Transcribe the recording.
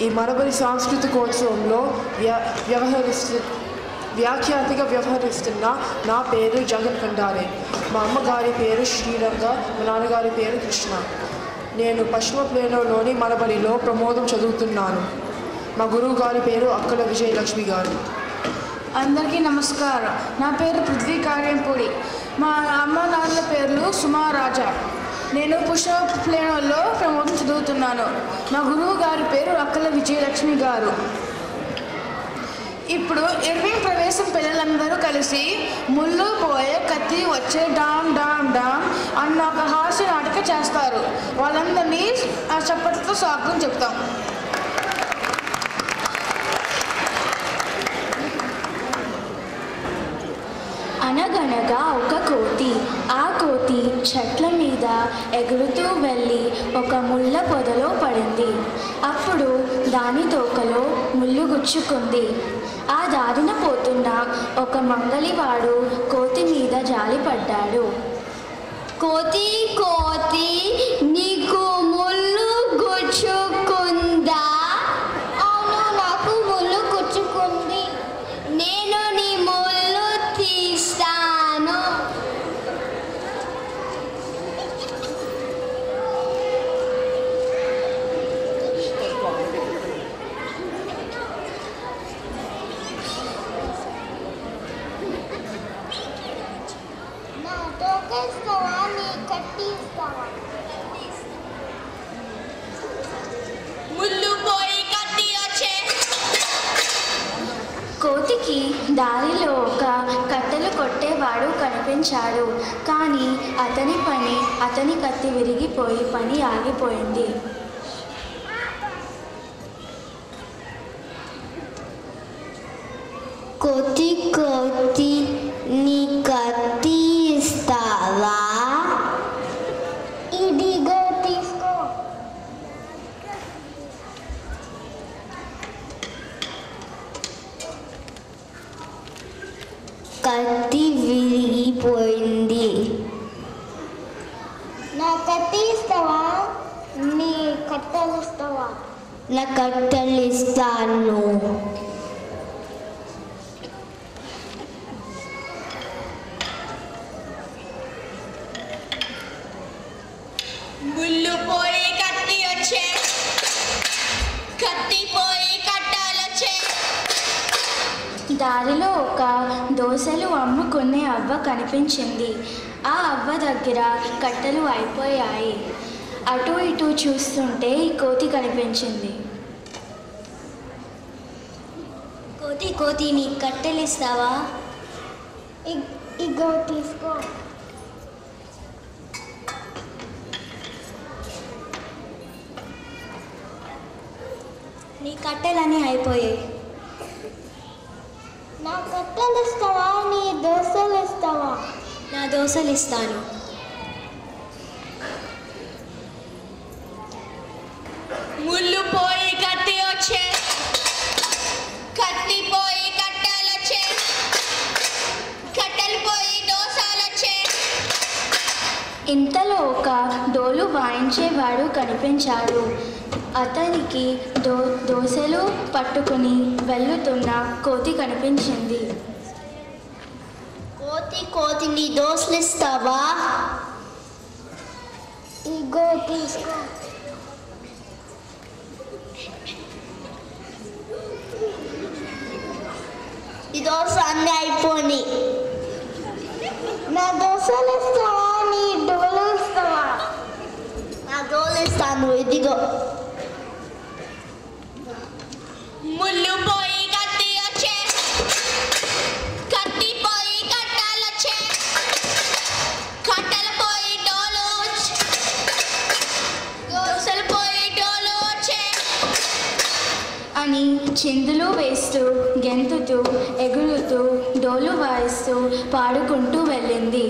ఈ మరబరి సాంస్కృతికోత్సవంలో వ్యాఖ్యాతగా వ్యవహరిస్తున్న నా పేరు జగన్ కండారే. మా అమ్మగారి పేరు శ్రీరంగ, మా నాన్నగారి పేరు కృష్ణ. నేను పశ్చిమ ప్లేనోలోని మరబరిలో ప్రమోదం చదువుతున్నాను. మా గురువు గారి పేరు అక్కల విజయలక్ష్మి గారు. అందరికీ నమస్కారం. నా పేరు పృథ్వీ కార్యంపూడి. మా అమ్మ నాన్నల పేర్లు సుమారాజా. నేను పశ్చిమ ప్లేనోలో ప్రమోదం చదువుతున్నాను. మా గురువు గారి పేరు అక్కల విజయలక్ష్మి గారు. ఇప్పుడు ఇర్వింగ్ ప్రవేశం పిల్లలందరూ కలిసి ముళ్ళు పోయే కత్తి వచ్చే డామ్ డామ్ డామ్ అన్న ఒక హాస్య నాటిక చేస్తారు. వాళ్ళందరినీ చప్పట్లతో స్వాగతం చెప్తాం. అనగనగా ఒక కోతి. ఆ కోతి చెట్ల మీద ఎగురుతూ వెళ్ళి ఒక ముళ్ళ పొదలో పడింది. అప్పుడు దాని తోకలో ముళ్ళు గుచ్చుకుంది. ఆ దారిన పోతున్న ఒక మంగలివాడు కోతి మీద జాలిపడ్డాడు. కోతి కోతి, నీకు ముళ్ళు గుచ్చుకుందా? అవును, నాకు ముళ్ళు గుచ్చుకుంది. నేను నీ ముళ్ళు తీస్తాను. నా తోకేస్తావా, నీ కట్టి ఇస్తావా? ముళ్ళు పోయి కట్టి వచ్చే. కోతికి దారిలో ఒక కట్టెలు కొట్టేవాడు కనిపించాడు. కానీ అతని కత్తి విరిగిపోయి పని ఆగిపోయింది. కోతి కోతి, నీ కత్తి ఇస్తావా? ఇదిగో తీసుకో. కత్తి విరిగిపోయింది. నా కత్తి ఇస్తావా? నీ కట్టెలు ఇస్తావా? నా కట్టెలు ఇస్తాను. ముళ్ళు పోయి కత్తి వచ్చే, కత్తి పోయి కట్టాలొచ్చే. దారిలో ఒక దోసెలు అమ్ముకునే అవ్వ కనిపించింది. ఆ అవ్వ దగ్గర కట్టెలు అయిపోయాయి. అటు ఇటు చూస్తుంటే కోతి కనిపించింది. కోతి కోతి, నీ కట్టెలు ఇస్తావా? ఇగో తీసుకో. నీ కట్టెలన్నీ అయిపోయాయి. నా కట్టెలు ఇస్తావా? నీ దోశలు ఇస్తావా? నా దోశలు ఇస్తాను. ముళ్ళు పోయి కత్తి వచ్చే, కత్తి పోయి కట్టెలు వచ్చే, కట్టెలు పోయి దోశలు వచ్చే. ఇంతలో ఒక డోలు వాయించేవాడు కనిపించాడు. అతనికి దోసెలు పట్టుకుని వెళ్తున్న కోతి కనిపించింది. కోతి కోతి, నీ దోశలు ఇస్తావా? ఇగో తీసుకో. ఈ దోశ అన్నీ అయిపోయి. నా దోశలు ఇస్తావా? నీ డోలు ఇస్తావా? నా డోలు ఇస్తాను. ఇదిగో. ముళ్ళు పోయి కత్తి వచ్చే, కత్తి పోయి కట్టాలు వచ్చే, కట్టెలు పోయి డోలు, దోశలు పోయి డోలు వచ్చే అని చిందులు వేస్తూ గెంతుతూ ఎగురుతూ డోలు వాయిస్తూ పాడుకుంటూ వెళ్ళింది.